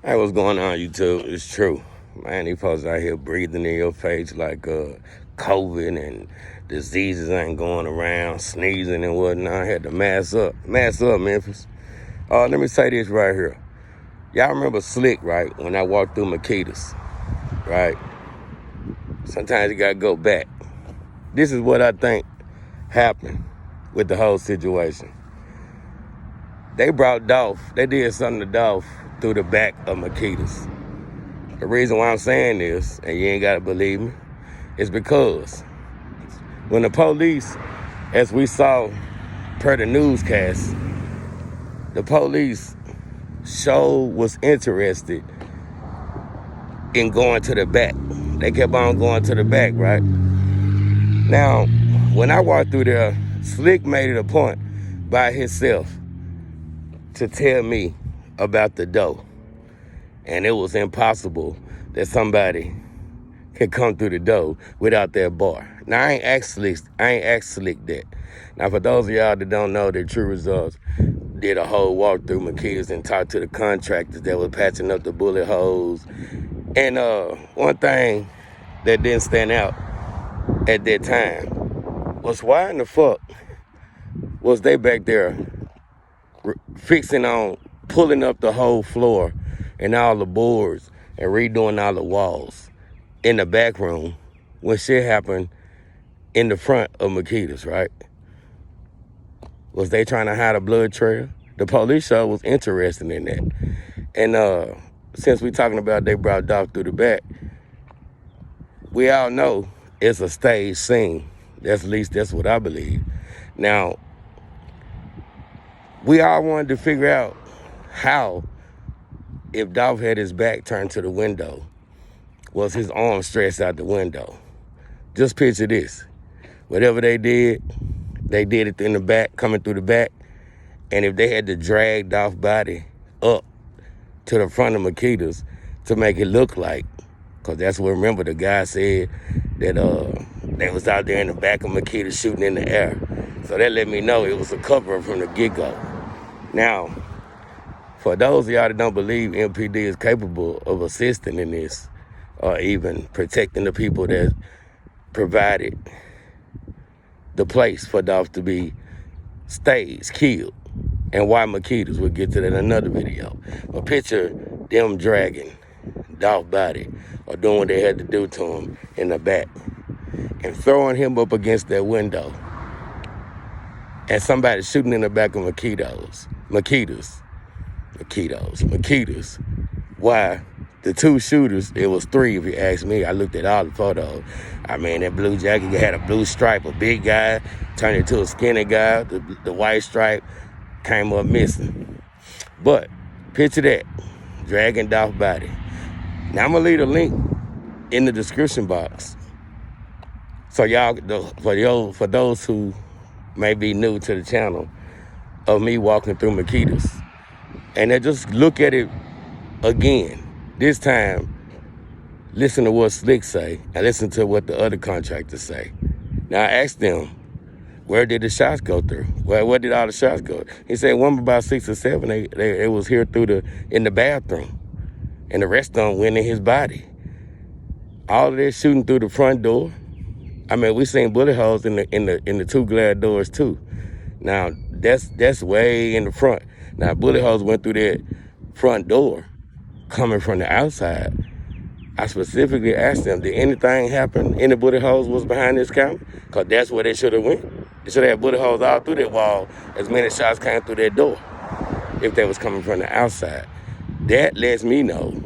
Hey, what's going on, YouTube? It's true. Man, these folks out here breathing in your face like COVID and diseases ain't going around, sneezing and whatnot. I had to mask up. Mask up, Memphis. Let me say this right here. Y'all remember Slick, right? When I walked through Makeda's, right? Sometimes you gotta go back. This is what I think happened with the whole situation. They brought Dolph. They did something to Dolph through the back of Makeda's. The reason why I'm saying this, and you ain't got to believe me, is because when the police, as we saw per the newscast, the police was interested in going to the back. They kept on going to the back, right? Now, when I walked through there, Slick made it a point by himself to tell me about the dough. And it was impossible that somebody could come through the door without that bar. Now, I ain't asked Slick that. Now, for those of y'all that don't know, the True Results did a whole walk through Makeda's and talked to the contractors that were patching up the bullet holes. And one thing that didn't stand out at that time was why in the fuck was they back there fixing on pulling up the whole floor and all the boards and redoing all the walls in the back room when shit happened in the front of Makeda's, right? Was they trying to hide a blood trail? The police show was interested in that. And since we talking about they brought Dolph through the back, we all know it's a staged scene. At least that's what I believe. Now, we all wanted to figure out how, if Dolph had his back turned to the window, was his arm stretched out the window. Just picture this. Whatever they did it in the back, coming through the back. And if they had to drag Dolph's body up to the front of Makeda's to make it look like, because that's what, remember, the guy said that they was out there in the back of Makeda shooting in the air. So that let me know it was a cover-up from the get-go. Now, for those of y'all that don't believe MPD is capable of assisting in this, or even protecting the people that provided the place for Dolph to be staged, killed, and why Makeda's, we'll get to that in another video. But picture them dragging Dolph's body or doing what they had to do to him in the back and throwing him up against that window and somebody shooting in the back of Makeda's. Why? The two shooters, it was three if you ask me. I looked at all the photos. I mean, that blue jacket had a blue stripe, a big guy, turned into a skinny guy. The white stripe came up missing. But picture that, dragging Dolph's body. Now, I'm going to leave a link in the description box. So y'all, for those who may be new to the channel, of me walking through Makeda's. And then just look at it again. This time, listen to what Slick say and listen to what the other contractors say. Now, I asked them, where did the shots go through? Where did all the shots go? He said one about 6 or 7, they was here in the bathroom. And the rest of them went in his body. All of this shooting through the front door. I mean, we seen bullet holes in the two glass doors too. Now, that's way in the front. Now, bullet holes went through that front door coming from the outside. I specifically asked them, did anything happen? Any bullet holes was behind this counter? Because that's where they should have went. They should have had bullet holes all through that wall as many shots came through that door if they was coming from the outside. That lets me know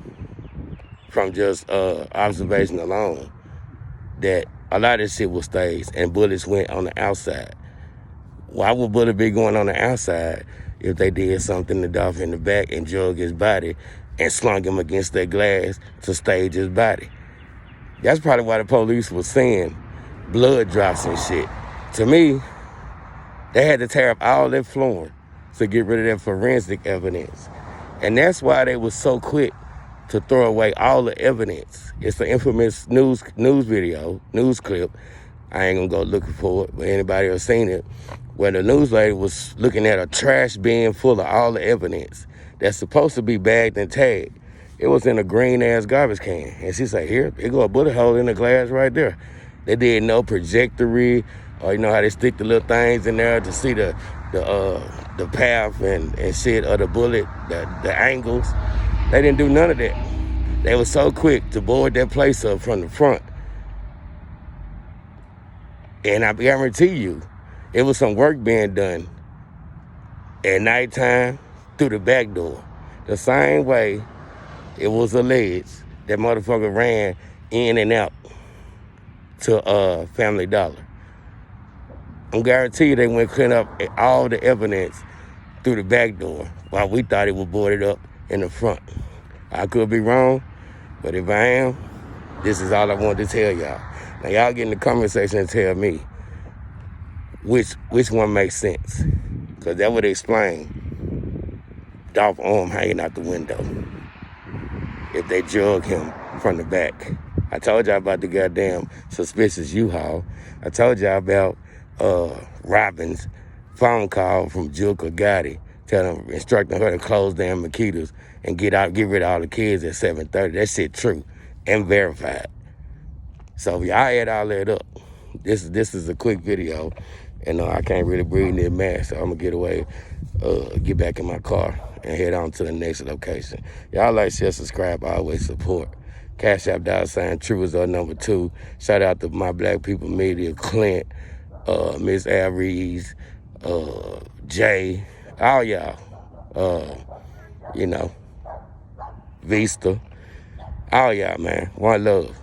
from just observation alone that a lot of this shit was staged and bullets went on the outside. Why would bullet be going on the outside if they did something to Dolph in the back and drug his body and slung him against that glass to stage his body? That's probably why the police was saying blood drops and shit. To me, they had to tear up all that flooring to get rid of that forensic evidence. And that's why they was so quick to throw away all the evidence. It's the infamous news clip. I ain't gonna go looking for it, but anybody else seen it, where the news lady was looking at a trash bin full of all the evidence that's supposed to be bagged and tagged. It was in a green-ass garbage can. And she said, here go a bullet hole in the glass right there. They did no trajectory, or you know how they stick the little things in there to see the path and shit of the bullet, the angles. They didn't do none of that. They were so quick to board that place up from the front. And I guarantee you, it was some work being done at nighttime through the back door. The same way it was alleged that motherfucker ran in and out to Family Dollar. I'm guarantee you they went clean up all the evidence through the back door while we thought it was boarded up in the front. I could be wrong, but if I am, this is all I wanted to tell y'all. Now y'all get in the comment section and tell me which one makes sense, because that would explain Dolph arm hanging out the window if they drug him from the back. I told y'all about the goddamn suspicious U-Haul. I told y'all about Robin's phone call from Juka Gotti instructing her to close down Makeda's and get rid of all the kids at 7:30. That shit true and verified. So if y'all add all that up, this is a quick video, and I can't really breathe in this mask, so I'm gonna get back in my car and head on to the next location. Y'all like, share, subscribe, always support. Cash App $ True Result #2. Shout out to my Black People Media, Clint, Miss Aries, Jay, all y'all. Vista, all y'all, man. One love.